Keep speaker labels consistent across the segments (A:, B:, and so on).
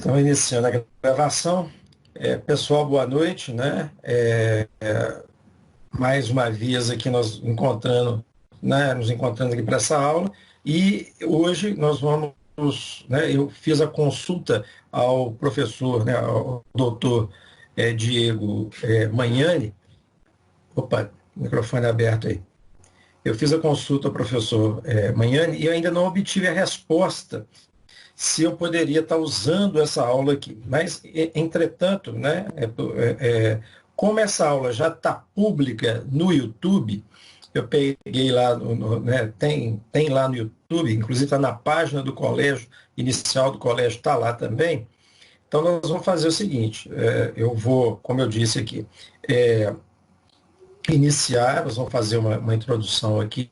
A: Então, iniciando a gravação. Pessoal, boa noite, né? Mais uma vez aqui nós encontrando, né, nos encontrando aqui para essa aula. E hoje nós vamos, né, eu fiz a consulta ao professor, né, ao doutor Diego Magnani. Opa, microfone aberto aí. Eu fiz a consulta ao professor Magnani e eu ainda não obtive a resposta se eu poderia estar usando essa aula aqui. Mas, entretanto, né, como essa aula já está pública no YouTube, eu peguei lá, né, tem lá no YouTube, inclusive está na página do colégio, inicial do colégio está lá também. Então, nós vamos fazer o seguinte, eu vou, como eu disse aqui, iniciar, nós vamos fazer uma introdução aqui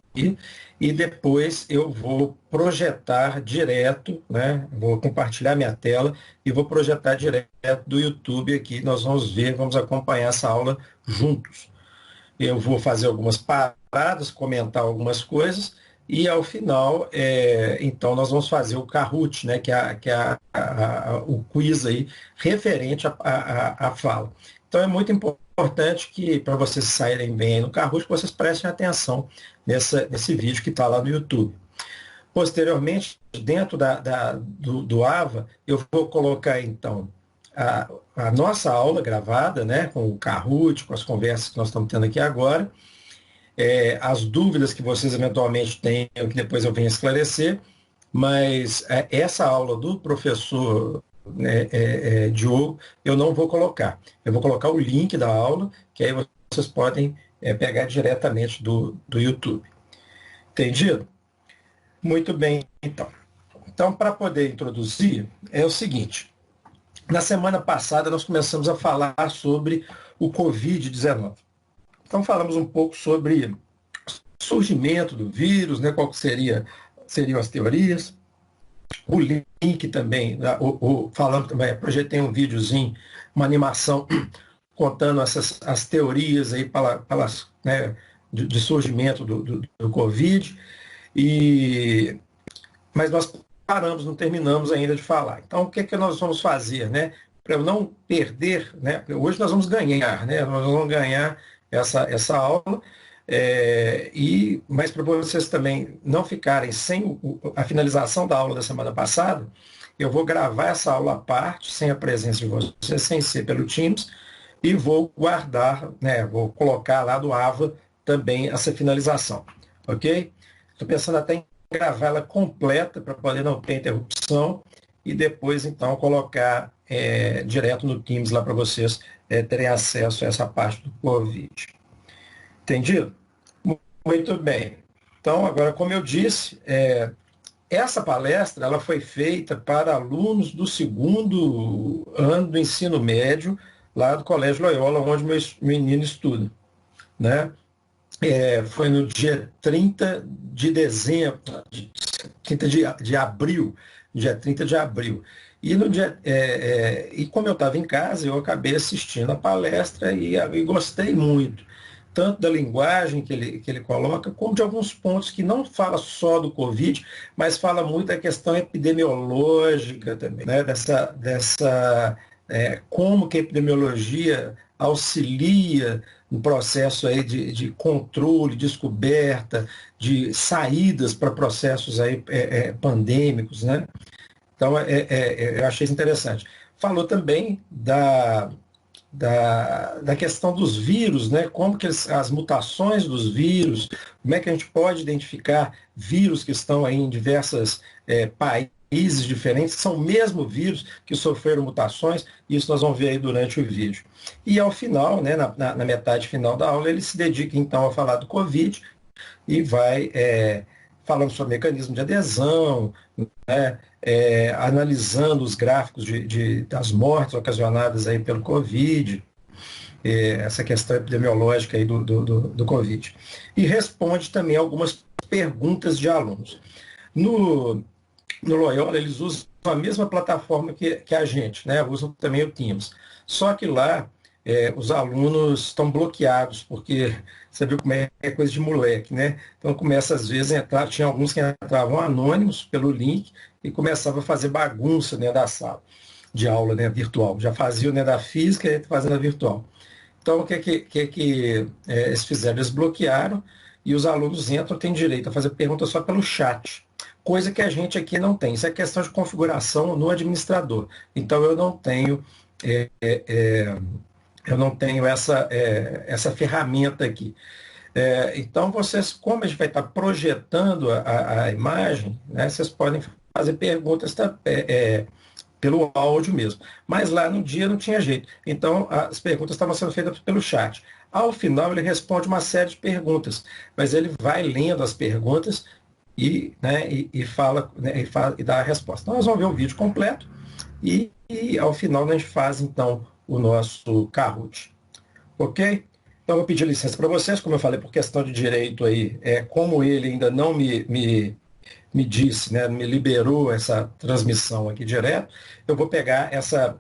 A: e depois eu vou projetar direto, né? Vou compartilhar minha tela e vou projetar direto do YouTube aqui. Nós vamos ver, vamos acompanhar essa aula juntos. Eu vou fazer algumas paradas, comentar algumas coisas e ao final, então nós vamos fazer o Kahoot, né? O quiz aí referente à fala. Então é muito importante que, para vocês saírem bem no Kahoot, vocês prestem atenção nesse vídeo que está lá no YouTube. Posteriormente, dentro do AVA, eu vou colocar, então, a nossa aula gravada, né, com o Kahoot, com as conversas que nós estamos tendo aqui agora, as dúvidas que vocês eventualmente tenham, que depois eu venho esclarecer, mas essa aula do professor Diogo, eu não vou colocar. Eu vou colocar o link da aula, que aí vocês podem pegar diretamente do YouTube. Entendido? Muito bem, então. Então, para poder introduzir, é o seguinte. Na semana passada, nós começamos a falar sobre o Covid-19. Então, falamos um pouco sobre o surgimento do vírus, né, qual seriam as teorias. O link também, falando também, projetei um videozinho, uma animação contando as teorias aí né, de surgimento do Covid, mas nós paramos, não terminamos ainda de falar. Então, o que é que nós vamos fazer, né? Para eu não perder, né? Hoje nós vamos ganhar, né? Nós vamos ganhar essa aula. Mas para vocês também não ficarem sem a finalização da aula da semana passada, eu vou gravar essa aula à parte, sem a presença de vocês, sem ser pelo Teams, e vou guardar, né, vou colocar lá do AVA também essa finalização, ok? Estou pensando até em gravar ela completa para poder não ter interrupção e depois, então, colocar direto no Teams lá para vocês terem acesso a essa parte do Covid. Entendido? Muito bem. Então, agora, como eu disse, essa palestra ela foi feita para alunos do segundo ano do ensino médio, lá do Colégio Loyola, onde meu menino estuda. Né? Foi no dia 30 de dezembro, 30 de abril, dia 30 de abril. E, e como eu estava em casa, eu acabei assistindo a palestra e gostei muito, tanto da linguagem que ele coloca, como de alguns pontos que não fala só do Covid, mas fala muito da questão epidemiológica também, né? Como que a epidemiologia auxilia no processo aí de controle, descoberta, de saídas para processos aí, pandêmicos, né? Então, eu achei isso interessante. Falou também da questão dos vírus, né? Como que as mutações dos vírus, como é que a gente pode identificar vírus que estão aí em diversos países diferentes, que são o mesmo vírus que sofreram mutações, isso nós vamos ver aí durante o vídeo. E ao final, né, na metade final da aula, ele se dedica então a falar do Covid e vai falando sobre mecanismo de adesão, né, analisando os gráficos das mortes ocasionadas aí pelo Covid, essa questão epidemiológica aí do Covid. E responde também algumas perguntas de alunos. No Loyola, eles usam a mesma plataforma que a gente, né? Usam também o Teams. Só que lá, os alunos estão bloqueados, porque você viu como é coisa de moleque, né? Então começa às vezes a entrar, tinha alguns que entravam anônimos pelo link e começavam a fazer bagunça dentro da sala. de aula, né, virtual. Já fazia o, né, da física e fazendo a virtual. Então, o que eles fizeram? Eles bloquearam e os alunos entram, têm direito a fazer perguntas só pelo chat, coisa que a gente aqui não tem. Isso é questão de configuração no administrador. Então, é, é, é, eu não tenho essa ferramenta aqui. Então, vocês, como a gente vai estar projetando a imagem, né, vocês podem fazer perguntas pelo áudio mesmo. Mas lá no dia não tinha jeito. Então, as perguntas estavam sendo feitas pelo chat. Ao final, ele responde uma série de perguntas, mas ele vai lendo as perguntas e fala, né, e dá a resposta. Então, nós vamos ver o vídeo completo e ao final, a gente faz, então, o nosso Kahoot. Ok? Então, eu vou pedir licença para vocês, como eu falei, por questão de direito aí, como ele ainda não me disse, né, me liberou essa transmissão aqui direto, eu vou pegar essa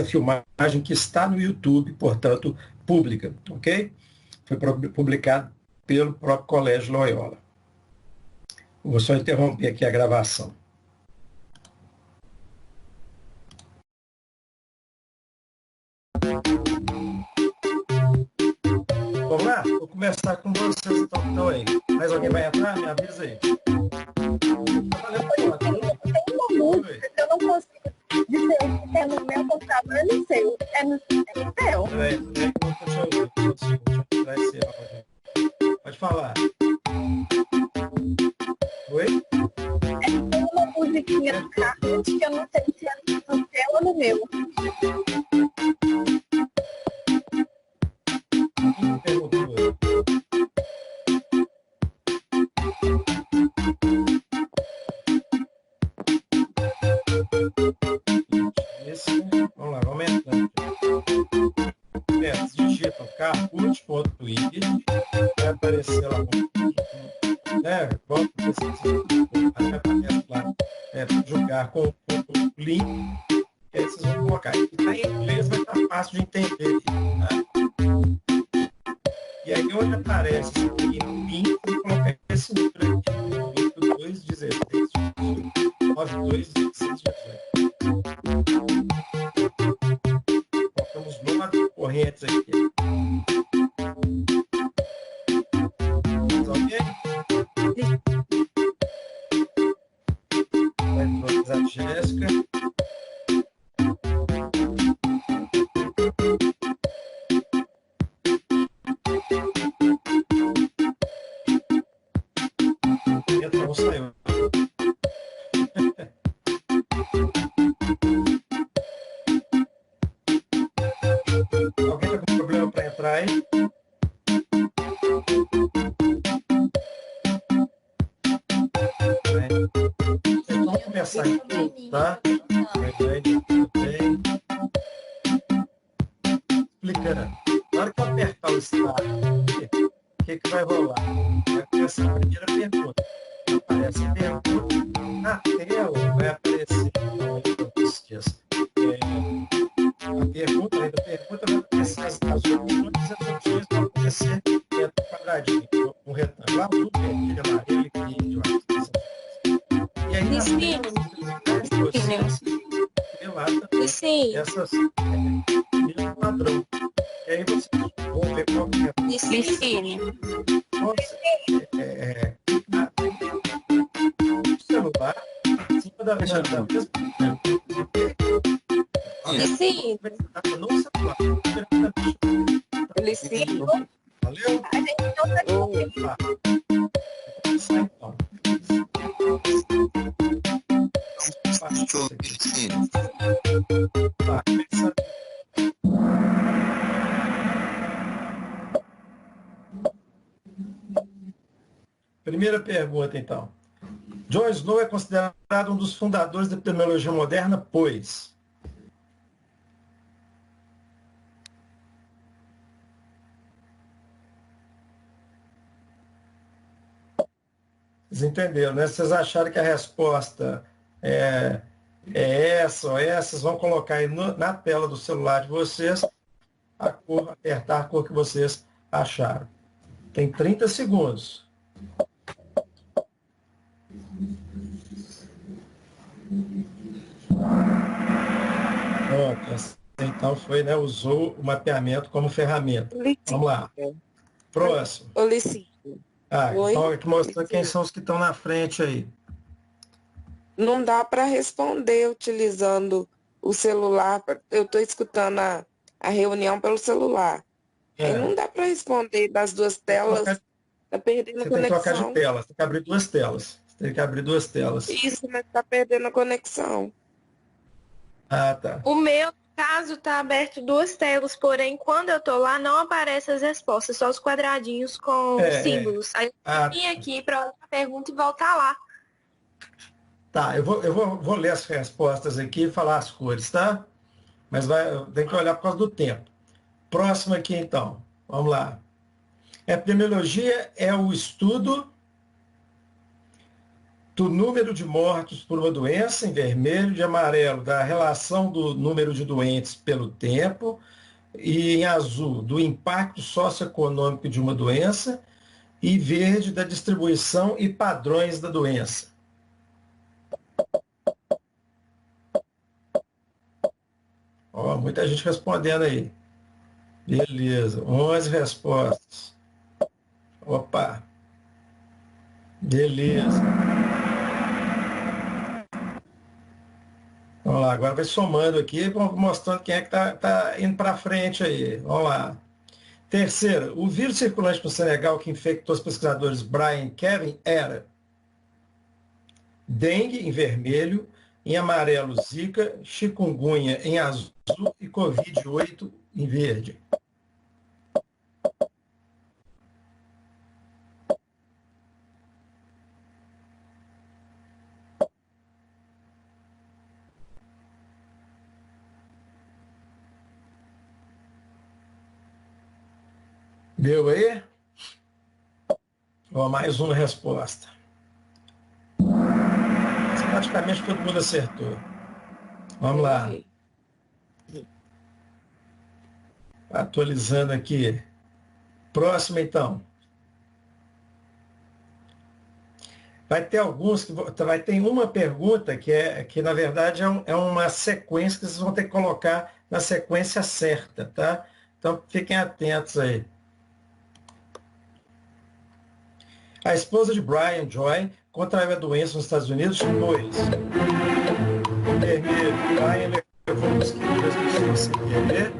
A: filmagem que está no YouTube, portanto, pública, ok? Foi publicado pelo próprio Colégio Loyola. Vou só interromper aqui a gravação. Vamos lá? Vou começar com vocês, então aí. Mais alguém vai entrar? Me avisa aí.
B: Tem uma música que eu não consigo dizer se é no meu computador ou no seu. É no seu.
A: Pode falar. Oi?
B: Tem uma musiquinha do Kahoot que eu não sei se é no seu ou no meu.
A: Quem perguntou? Vamos lá, vamos entrando. Digitam kahoot.twitter, vai aparecer lá, né? Vai aparecer lá, jogar com o link, e aí vocês vão colocar. E tá em inglês, vai estar fácil de entender. Tá? E aí, onde aparece esse link, eu vou colocar esse número aqui, 8216 921618. Colocamos 9 correntes aqui. Ok? Vai atualizar a Jéssica. Então, saiu. Alguém está com problema para entrar aí? Vamos começar aqui, tá? Tudo bem. Explicando. Na hora que eu apertar o start, o que vai rolar? Vai começar a primeira pergunta. Aparece a pergunta na tela, vai aparecer a pergunta, além da pergunta, vai aparecer as opções, as opções vão aparecer dentro do quadradinho, no retângulo azul, vermelho, amarelo e verde. E aí, essas mesmo padrão. E aí vocês vão ver qual que é. O celular, em cima da mesma. No celular. Valeu?
B: A gente não está conseguindo.
A: Primeira pergunta, então. John Snow é considerado um dos fundadores da epidemiologia moderna, pois... Vocês entenderam, né? Se vocês acharem que a resposta é essa ou essas, vão colocar aí na tela do celular de vocês a cor, apertar a cor que vocês acharam. Tem 30 segundos. Pronto, essa, então foi, né, usou o mapeamento como ferramenta. Vamos lá.
C: Licínio.
A: Próximo.
C: Ô, Licínio.
A: Ah,
C: Oi?
A: então aqui mostrando quem são os que estão na frente aí.
C: Não dá para responder utilizando o celular. Eu estou escutando a reunião pelo celular. Aí
A: É,
C: não dá para responder das duas
A: tem que trocar-
C: telas, tá perdendo a
A: você tem que trocar de
C: conexão.
A: tela, você tem que abrir duas telas. Você tem que abrir duas telas.
C: Isso, mas tá perdendo a conexão.
A: Ah, tá.
B: O meu, no caso, tá aberto duas telas, porém, quando eu tô lá, não aparecem as respostas, só os quadradinhos com
A: É.
B: símbolos. Aí eu
A: Ah,
B: vim aqui para olhar a pergunta e voltar lá.
A: tá, vou ler as respostas aqui e falar as cores, tá? Mas tem que olhar por causa do tempo. Próximo aqui, então. Vamos lá. Epidemiologia é o estudo do número de mortos por uma doença, em vermelho, de amarelo, da relação do número de doentes pelo tempo, e em azul, do impacto socioeconômico de uma doença, e verde, da distribuição e padrões da doença. Ó, muita gente respondendo aí. Beleza, 11 respostas. Opa, beleza. Vamos lá, agora vai somando aqui, vamos mostrando quem é que tá indo para frente aí. Vamos lá. Terceira, o vírus circulante no Senegal que infectou os pesquisadores Brian e Kevin era dengue em vermelho, em amarelo Zika, chikungunya em azul e Covid-8 em verde. Deu aí? Ó, mais uma resposta. Praticamente todo mundo acertou. Vamos lá. Atualizando aqui. Próximo, então. Vai ter alguns vai ter uma pergunta que na verdade é uma sequência que vocês vão ter que colocar na sequência certa, tá? Então fiquem atentos aí. A esposa de Brian Joy contraiu a doença nos Estados Unidos? 2. Vermelho. Brian levou o mosquito das pessoas sem querer.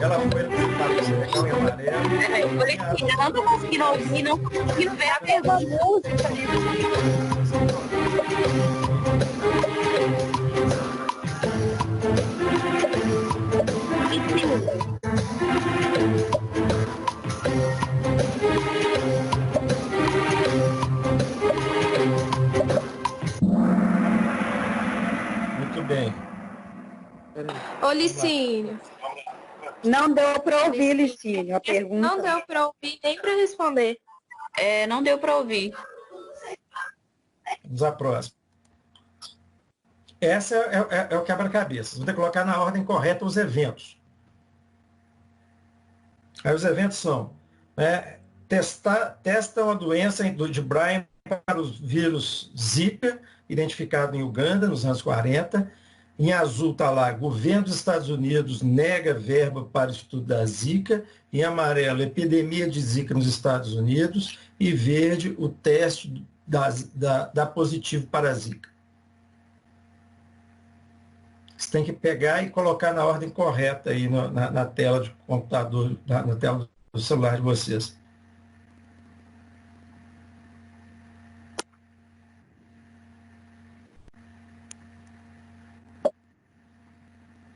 A: Ela foi visitar o Senegal em amarelo.
B: Peraí, eu falei assim, eu não tô conseguindo ouvir, não tô conseguindo ver a pergunta.
A: Muito bem.
B: Ô, Licínio,
D: Não deu para ouvir, Licínio, a pergunta.
B: não deu para ouvir nem para responder.
D: Não deu para ouvir.
A: Vamos à próxima. Essa é o quebra-cabeça. Vou ter que colocar na ordem correta os eventos. Aí os eventos são, né, testam a doença de Brian para o vírus Zika, identificado em Uganda nos anos 40. Em azul está lá, governo dos Estados Unidos nega verba para o estudo da Zika. Em amarelo, epidemia de Zika nos Estados Unidos. E verde, o teste da positivo para a Zika. Você tem que pegar e colocar na ordem correta aí na tela de computador, na tela do celular de vocês.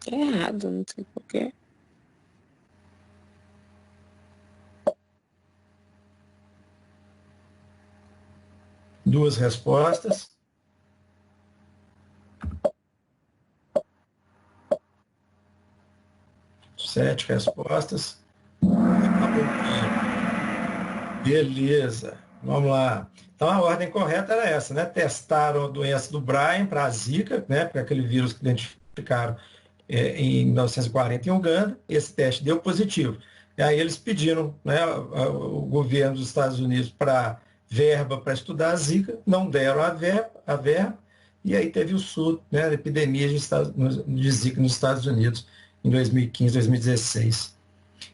C: É errado, não sei porquê.
A: Duas respostas. Sete respostas. Beleza. Vamos lá. Então a ordem correta era essa, né? Testaram a doença do Brian para a Zika, né? Para aquele vírus que identificaram em 1940 em Uganda. Esse teste deu positivo. E aí eles pediram, né, o governo dos Estados Unidos para verba para estudar a Zika, não deram a verba, e aí teve o surto, né, a epidemia de Zika nos Estados Unidos em 2015, 2016.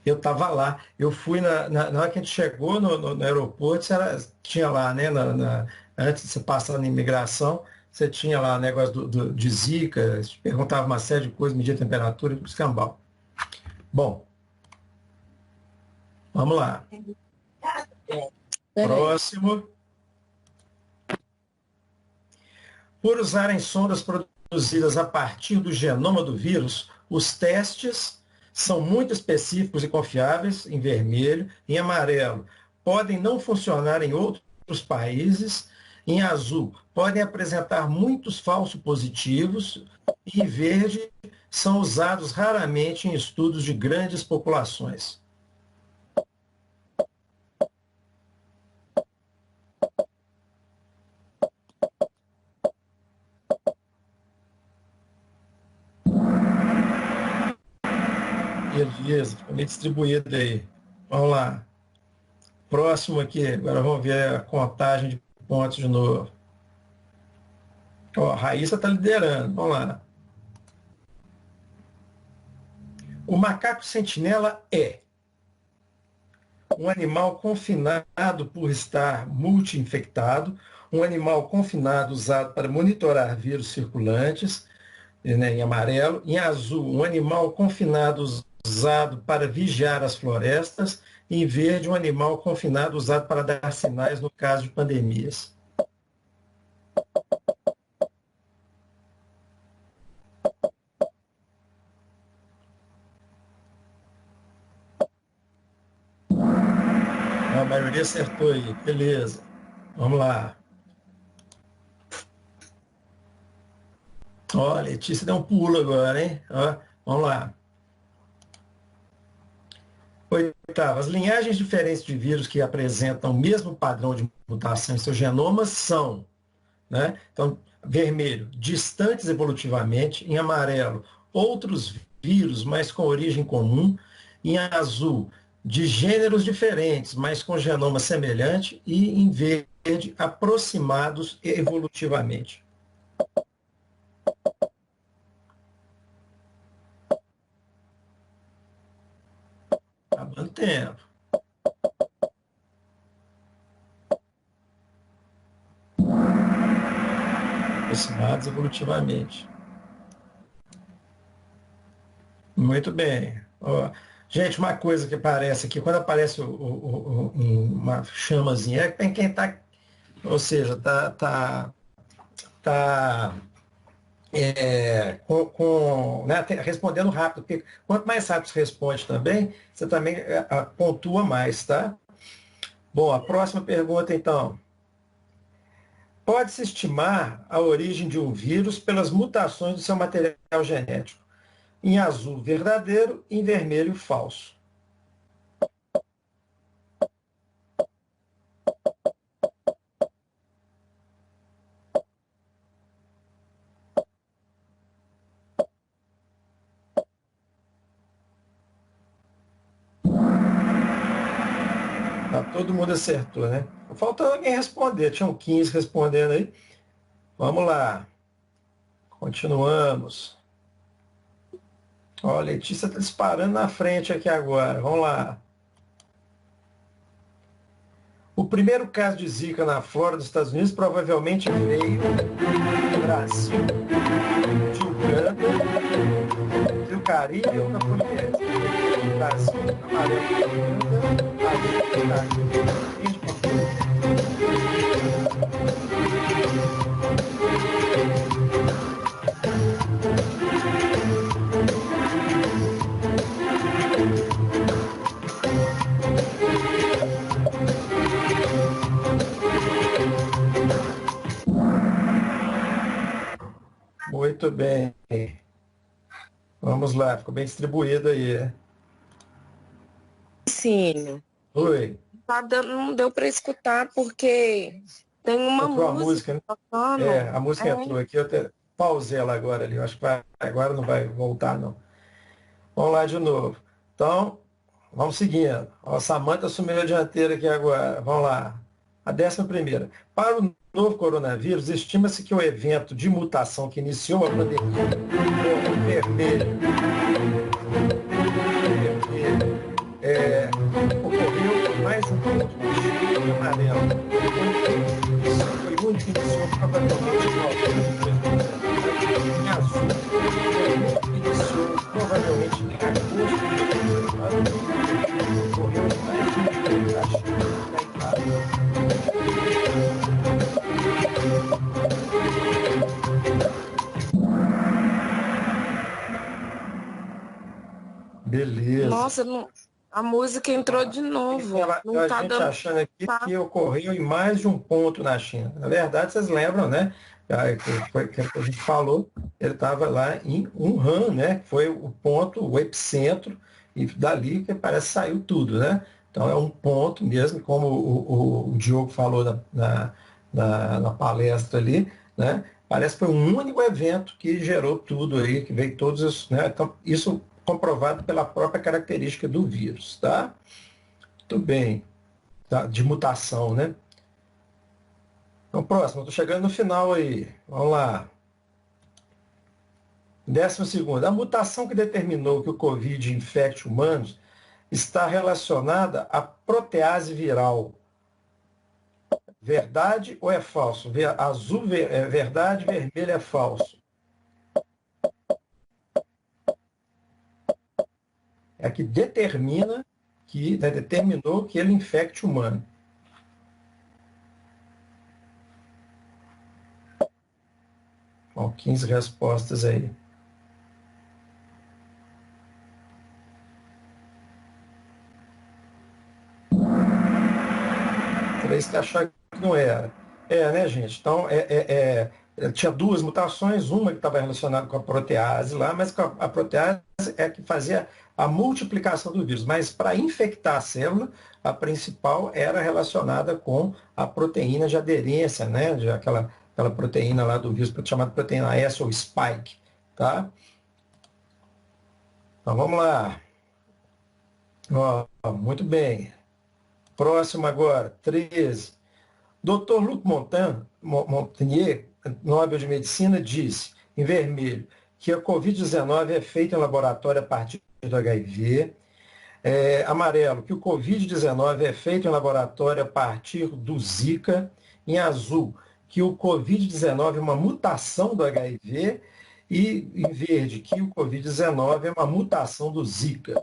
A: Eu estava lá, eu fui na hora que a gente chegou no aeroporto, tinha lá, né, antes de você passar na imigração, você tinha lá o negócio de Zika, te perguntava uma série de coisas, media a temperatura, escambau. Bom, vamos lá. Próximo. Por usarem sondas produzidas a partir do genoma do vírus, os testes são muito específicos e confiáveis, em vermelho. Em amarelo, podem não funcionar em outros países. Em azul, podem apresentar muitos falsos positivos. E em verde, são usados raramente em estudos de grandes populações. Beleza, ficou meio distribuído aí. Vamos lá. Próximo aqui, agora vamos ver a contagem de pontos de novo. Ó, a Raíssa está liderando, vamos lá. O macaco sentinela é um animal confinado por estar multi-infectado, um animal confinado usado para monitorar vírus circulantes, né, em amarelo. Em azul, um animal confinado usado para vigiar as florestas. Em verde, um animal confinado usado para dar sinais no caso de pandemias. A maioria acertou aí, beleza. Vamos lá. Ó, a Letícia deu um pulo agora, hein? Ó, vamos lá. Oitava, as linhagens diferentes de vírus que apresentam o mesmo padrão de mutação em seus genomas são, né? Então, vermelho, distantes evolutivamente. Em amarelo, outros vírus, mas com origem comum. Em azul, de gêneros diferentes, mas com genoma semelhante. E em verde, aproximados evolutivamente. Acabando tempo. Aproximados evolutivamente. Muito bem. Ó, gente, uma coisa que aparece aqui, quando aparece uma chamazinha, é quem está, ou seja, tá né, respondendo rápido, porque quanto mais rápido você responde também, você também pontua mais, tá? Bom, a próxima pergunta, então. Pode-se estimar a origem de um vírus pelas mutações do seu material genético. Em azul, verdadeiro, em vermelho, falso. Todo mundo acertou, né? Faltou alguém responder. Tinham 15 respondendo aí. Vamos lá. Continuamos. Ó, a Letícia está disparando na frente aqui agora. Vamos lá. O primeiro caso de Zika na Flórida, dos Estados Unidos, provavelmente veio do Brasil, de Uganda, do Caribe ou da Polinésia. Brasil, amarelo, Uganda, azul, Caribe. Muito bem. Vamos lá, ficou bem distribuído aí, né?
C: Sim.
A: Oi.
C: Não deu para escutar porque tem uma
A: Entrou
C: música
A: a música, né?
C: tocando.
A: É, a música entrou aqui, eu até pausei ela agora ali. Eu acho que agora não vai voltar, não. Vamos lá de novo. Então, vamos seguindo. Ó, a Samanta assumiu a dianteira aqui agora. Vamos lá. A 11ª. Para o novo coronavírus, estima-se que o evento de mutação que iniciou a pandemia, o vermelho, ocorreu mais um ponto no amarelo. Foi o único que iniciou provavelmente em novembro em azul. Iniciou provavelmente em agosto de 2019. Ocorreu mais um ponto da China e da Itália. Beleza.
C: Nossa, a música entrou de novo. Não
A: A
C: tá
A: gente
C: dando.
A: achando aqui que ocorreu em mais de um ponto na China. Na verdade, vocês lembram, né? Que a gente falou, ele estava lá em Wuhan, né? Foi o ponto, o epicentro, e dali que parece que saiu tudo, né? Então é um ponto mesmo, como o Diogo falou na palestra ali, né? Parece que foi um único evento que gerou tudo aí, que veio todos os, né? Então, isso comprovado pela própria característica do vírus, tá? Muito bem. Tá? De mutação, né? Então, próximo, estou chegando no final aí. Vamos lá. 12ª. A mutação que determinou que o Covid infecte humanos está relacionada à protease viral. Verdade ou é falso? Azul é verdade, vermelho é falso. É a que determina que, né, determinou que ele infecte o humano. Bom, 15 respostas aí. 3 que acharam que não era. Né, gente? Então, tinha duas mutações, uma que estava relacionada com a protease lá, mas a protease é que fazia a multiplicação do vírus. Mas para infectar a célula, a principal era relacionada com a proteína de aderência, né? Aquela proteína lá do vírus, chamada proteína S ou spike. Tá? Então, vamos lá. Ó, muito bem. Próximo agora, 13. Dr. Luc Montagnier, Nobel de Medicina, disse, em vermelho, que a Covid-19 é feita em laboratório a partir do HIV. Amarelo, que o Covid-19 é feito em laboratório a partir do Zika. Em azul, que o Covid-19 é uma mutação do HIV. E em verde, que o Covid-19 é uma mutação do Zika.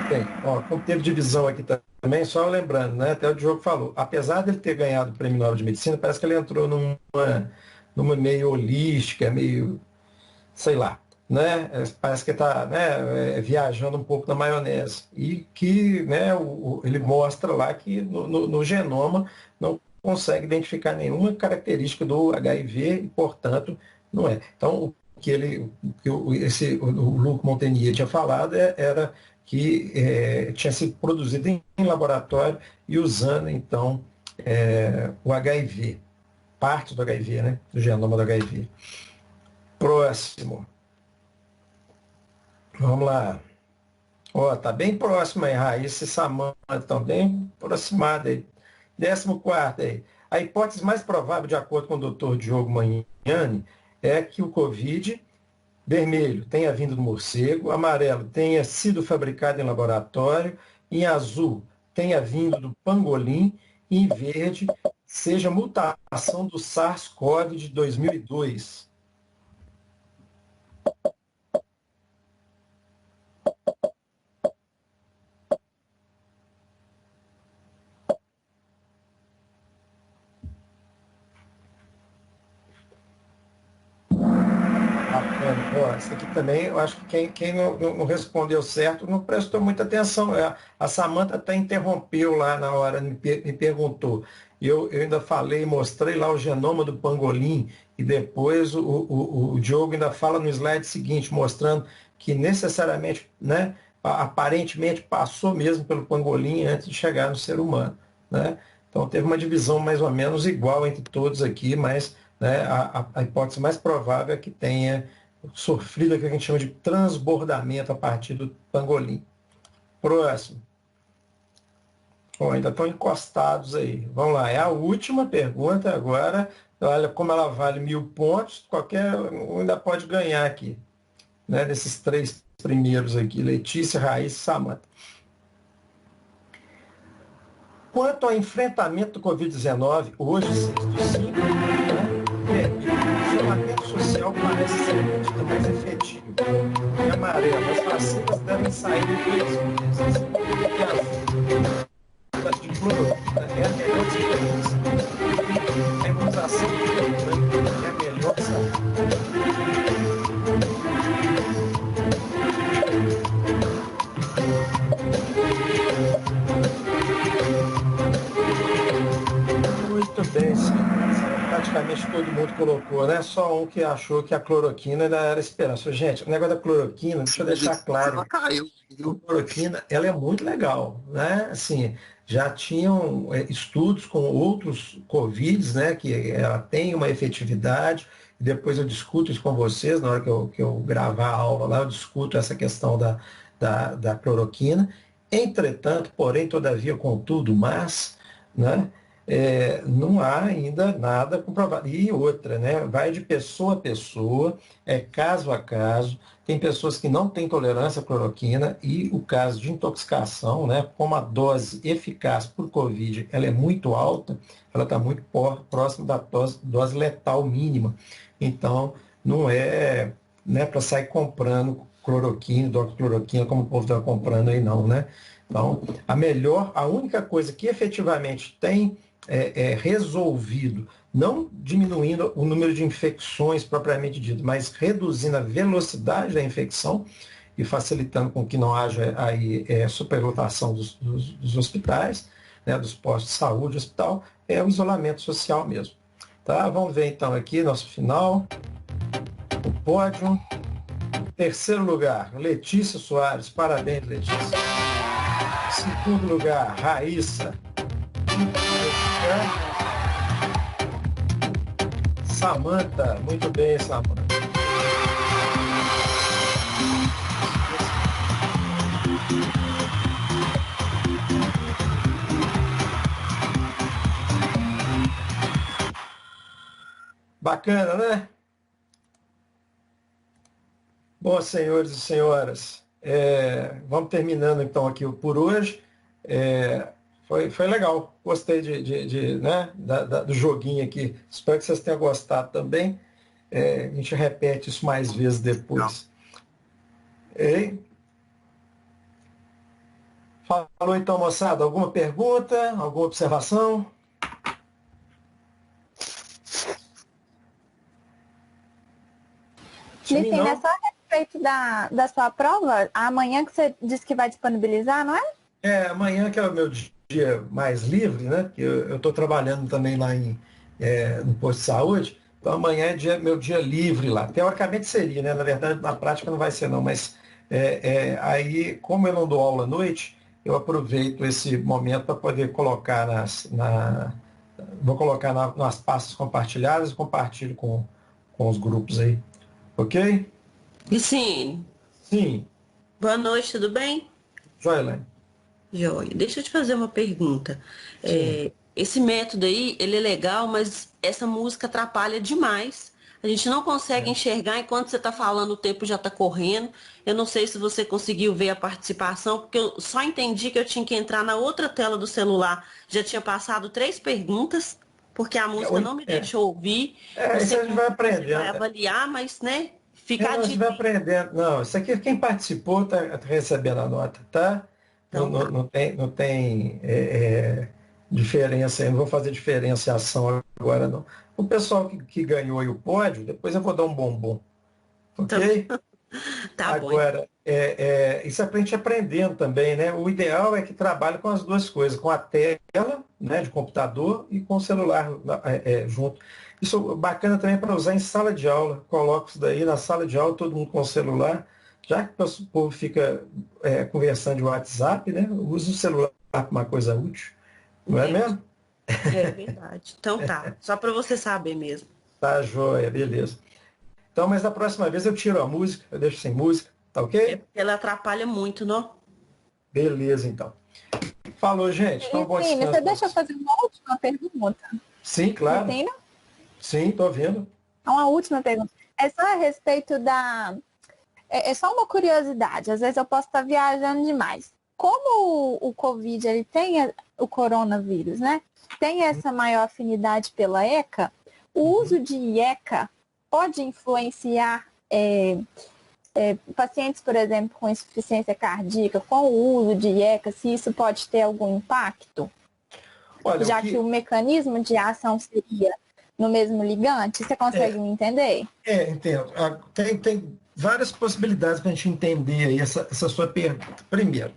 A: Bem, como teve divisão aqui também, só lembrando, né, até o Diogo falou, apesar dele ter ganhado o Prêmio Nobel de Medicina, parece que ele entrou numa meio holística, meio, sei lá, né, parece que está, né, viajando um pouco na maionese. E que, né, ele mostra lá que no genoma não consegue identificar nenhuma característica do HIV e, portanto, não é. Então, o Luc Montagnier tinha falado era que tinha sido produzido em laboratório e usando, então, o HIV, parte do HIV, né, do genoma do HIV. Próximo. Vamos lá. Tá bem próximo aí, Raíssa e Samanta, estão bem aproximados aí. 14º aí. A hipótese mais provável, de acordo com o Dr. Diogo Magnani, é que o Covid vermelho tenha vindo do morcego, amarelo tenha sido fabricado em laboratório, em azul tenha vindo do pangolim, e em verde seja mutação do SARS-CoV de 2002. Isso aqui também, eu acho que quem não respondeu certo não prestou muita atenção. A Samanta até interrompeu lá na hora, me perguntou. Eu ainda falei, mostrei lá o genoma do pangolim, e depois o Diogo ainda fala no slide seguinte, mostrando que necessariamente, né, aparentemente passou mesmo pelo pangolim antes de chegar no ser humano. Né? Então teve uma divisão mais ou menos igual entre todos aqui, mas né, a hipótese mais provável é que tenha sofrido o que a gente chama de transbordamento a partir do pangolim. Próximo. Bom, ainda estão encostados aí. Vamos lá, é a última pergunta agora. Olha como ela vale 1.000 pontos, qualquer um ainda pode ganhar aqui, né, desses 3 primeiros aqui, Letícia, Raíssa e Samanta. Quanto ao enfrentamento do Covid-19, hoje, 6/5, né, o isolamento social parece ser muito mais efetivo. Em amarelo, as vacinas devem sair em 2 meses. E azul, de cloroquina é a melhor experiência. A imunização é a melhor saúde. Muito bem, sim. Praticamente todo mundo colocou, né? Só um que achou que a cloroquina era esperança. Gente, o negócio da cloroquina, deixa eu deixar claro. A cloroquina, ela é muito legal, né? Assim, já tinham estudos com outros Covids, né? Que ela tem uma efetividade. Depois eu discuto isso com vocês, na hora que eu gravar a aula lá, eu discuto essa questão da cloroquina. Entretanto, porém, todavia, contudo, mas, né? Não há ainda nada comprovado. E outra, né? Vai de pessoa a pessoa, é caso a caso. Tem pessoas que não têm tolerância à cloroquina e o caso de intoxicação, né? Como a dose eficaz por Covid ela é muito alta, ela está muito próxima da dose letal mínima. Então, não é, né, para sair comprando cloroquina, doxicloroquina, como o povo está comprando aí, não, né? Então, a única coisa que efetivamente tem resolvido, não diminuindo o número de infecções propriamente dito, mas reduzindo a velocidade da infecção e facilitando com que não haja aí superlotação dos hospitais, né, dos postos de saúde, hospital, é o isolamento social mesmo. Tá? Vamos ver então aqui nosso final, o pódio. Terceiro lugar, Letícia Soares, parabéns, Letícia. Segundo lugar, Raíssa. Samanta, muito bem, Samanta. Bacana, né? Bom, senhores e senhoras, vamos terminando então aqui por hoje. Foi legal, gostei né, do joguinho aqui. Espero que vocês tenham gostado também. A gente repete isso mais vezes depois. Falou então, moçada. Alguma pergunta? Alguma observação?
B: Cristina, é só a respeito da sua prova, amanhã que você disse que vai disponibilizar, não é?
A: Amanhã que é o meu dia mais livre, né? Porque eu estou trabalhando também lá no posto de saúde. Então amanhã é meu dia livre lá. Teoricamente seria, né? Na verdade, na prática não vai ser não, mas aí, como eu não dou aula à noite, eu aproveito esse momento para poder colocar vou colocar nas pastas compartilhadas e compartilho com os grupos aí. Ok?
E: Vicine.
A: Sim.
E: Boa noite, tudo bem?
A: Joia.
E: Joia. Deixa eu te fazer uma pergunta. Esse método aí, ele é legal, mas essa música atrapalha demais. A gente não consegue enxergar enquanto você está falando, o tempo já está correndo. Eu não sei se você conseguiu ver a participação, porque eu só entendi que eu tinha que entrar na outra tela do celular. Já tinha passado 3 perguntas, porque a música não me deixou ouvir.
A: Isso a gente vai aprendendo.
E: Vai avaliar, mas, né, ficar
A: a gente vai aprendendo. Não, isso aqui quem participou está recebendo a nota, tá? Então, não tem diferença, eu não vou fazer diferenciação agora, não. O pessoal que ganhou aí o pódio, depois eu vou dar um bombom. Ok?
E: Tá
A: agora,
E: bom.
A: Isso é para a gente aprendendo também, né? O ideal é que trabalhe com as duas coisas, com a tela, né, de computador e com o celular junto. Isso é bacana também para usar em sala de aula. Coloco isso daí na sala de aula, todo mundo com o celular. Já que o povo fica conversando de WhatsApp, né? Use o celular para uma coisa útil. Não é mesmo?
E: É verdade. Então tá. Só para você saber mesmo.
A: Tá joia, beleza. Então, mas da próxima vez eu tiro a música, eu deixo sem música, tá ok?
E: Ela atrapalha muito, não?
A: Beleza, então. Falou, gente. Então, bom
B: Sim,
A: descanso
B: você
A: pra
B: deixa eu
A: você.
B: fazer uma última pergunta.
A: Sim, claro.
B: Cristina?
A: Sim, tô ouvindo.
B: Uma última pergunta. É só a respeito da... É só uma curiosidade. Às vezes eu posso estar viajando demais. Como o Covid, ele tem o coronavírus, né? Tem essa maior afinidade pela ECA, o uso de IECA pode influenciar pacientes, por exemplo, com insuficiência cardíaca, com o uso de IECA, se isso pode ter algum impacto?
A: Olha,
B: Já que o mecanismo de ação seria no mesmo ligante, você consegue me entender?
A: Entendo. Tem várias possibilidades para a gente entender aí essa sua pergunta. Primeiro,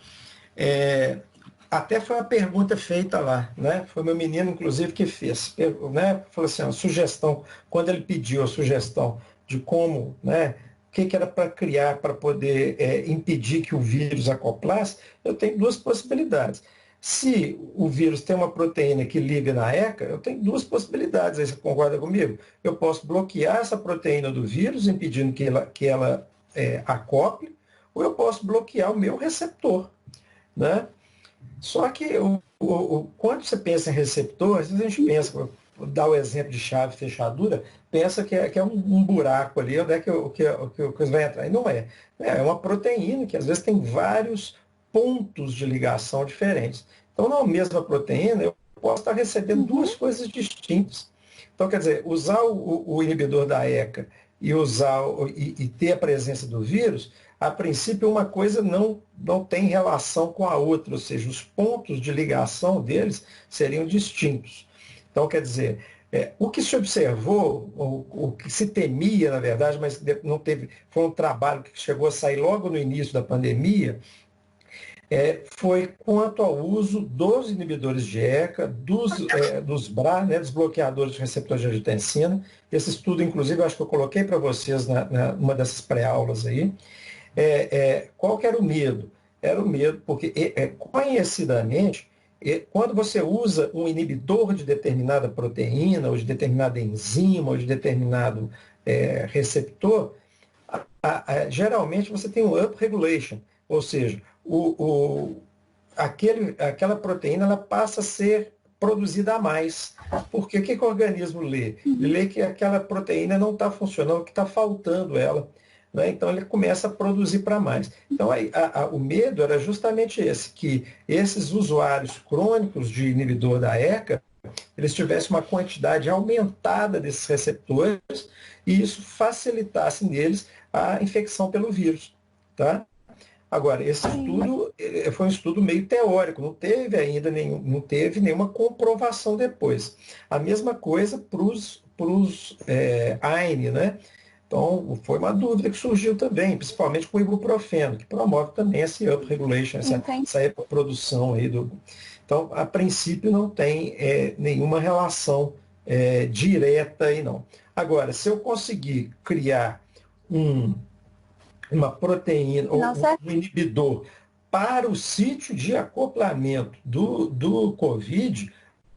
A: até foi uma pergunta feita lá, né? Foi meu menino, inclusive, que fez. Né? Falou assim, a sugestão, quando ele pediu a sugestão de como, né? O que era para criar, para poder impedir que o vírus acoplasse, eu tenho duas possibilidades. Se o vírus tem uma proteína que liga na ECA, eu tenho duas possibilidades, aí você concorda comigo? Eu posso bloquear essa proteína do vírus, impedindo que ela acople, ou eu posso bloquear o meu receptor, né? Só que quando você pensa em receptor, às vezes a gente pensa, vou dar o exemplo de chave e fechadura, pensa que é um buraco ali, onde é que o coisa vai entrar. E não é. É uma proteína que às vezes tem vários pontos de ligação diferentes. Então, na mesma proteína, eu posso estar recebendo duas coisas distintas. Então, quer dizer, usar o inibidor da ECA e ter a presença do vírus, a princípio uma coisa não tem relação com a outra, ou seja, os pontos de ligação deles seriam distintos. Então, quer dizer, o que se observou, o que se temia, na verdade, mas não teve, foi um trabalho que chegou a sair logo no início da pandemia, foi quanto ao uso dos inibidores de ECA, dos BRA, né, dos bloqueadores de receptores de angiotensina. Esse estudo, inclusive, eu acho que eu coloquei para vocês numa dessas pré-aulas aí. Qual que era o medo? Era o medo, porque conhecidamente, quando você usa um inibidor de determinada proteína, ou de determinada enzima, ou de determinado receptor, geralmente você tem um upregulation, ou seja, aquela proteína ela passa a ser produzida a mais. Porque o que o organismo lê? Ele lê que aquela proteína não está funcionando, que está faltando ela. Né? Então ele começa a produzir para mais. Então o medo era justamente esse, que esses usuários crônicos de inibidor da ECA, eles tivessem uma quantidade aumentada desses receptores e isso facilitasse neles a infecção pelo vírus. Tá? Agora, esse estudo foi um estudo meio teórico, não teve nenhuma comprovação depois. A mesma coisa para os AINE, né? Então, foi uma dúvida que surgiu também, principalmente com o ibuprofeno, que promove também esse upregulation, essa produção aí do. Então, a princípio, não tem nenhuma relação direta aí, não. Agora, se eu conseguir criar uma proteína ou um inibidor para o sítio de acoplamento do COVID,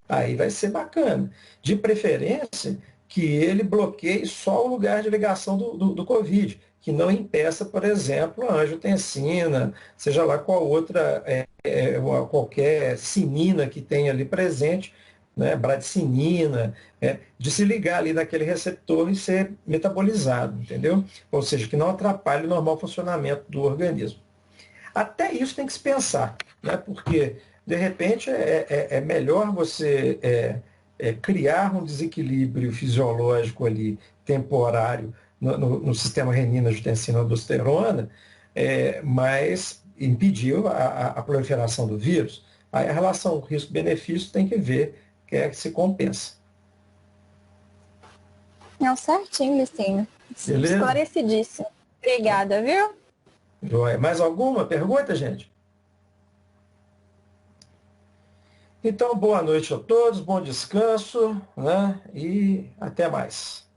A: aí vai ser bacana. De preferência, que ele bloqueie só o lugar de ligação do COVID, que não impeça, por exemplo, a angiotensina, seja lá qual outra, qualquer sinina que tenha ali presente, né, bradicinina, de se ligar ali naquele receptor e ser metabolizado, entendeu? Ou seja, que não atrapalhe o normal funcionamento do organismo. Até isso tem que se pensar, né? Porque, de repente, é melhor você criar um desequilíbrio fisiológico ali, temporário, no sistema renina-angiotensina-aldosterona, mas impedir a proliferação do vírus. Aí a relação risco-benefício tem que ver que se compensa.
B: Não, certinho, Licínio.
A: Beleza?
B: Esclarecidíssimo. Obrigada, viu?
A: Joia. Mais alguma pergunta, gente? Então, boa noite a todos, bom descanso, né? E até mais.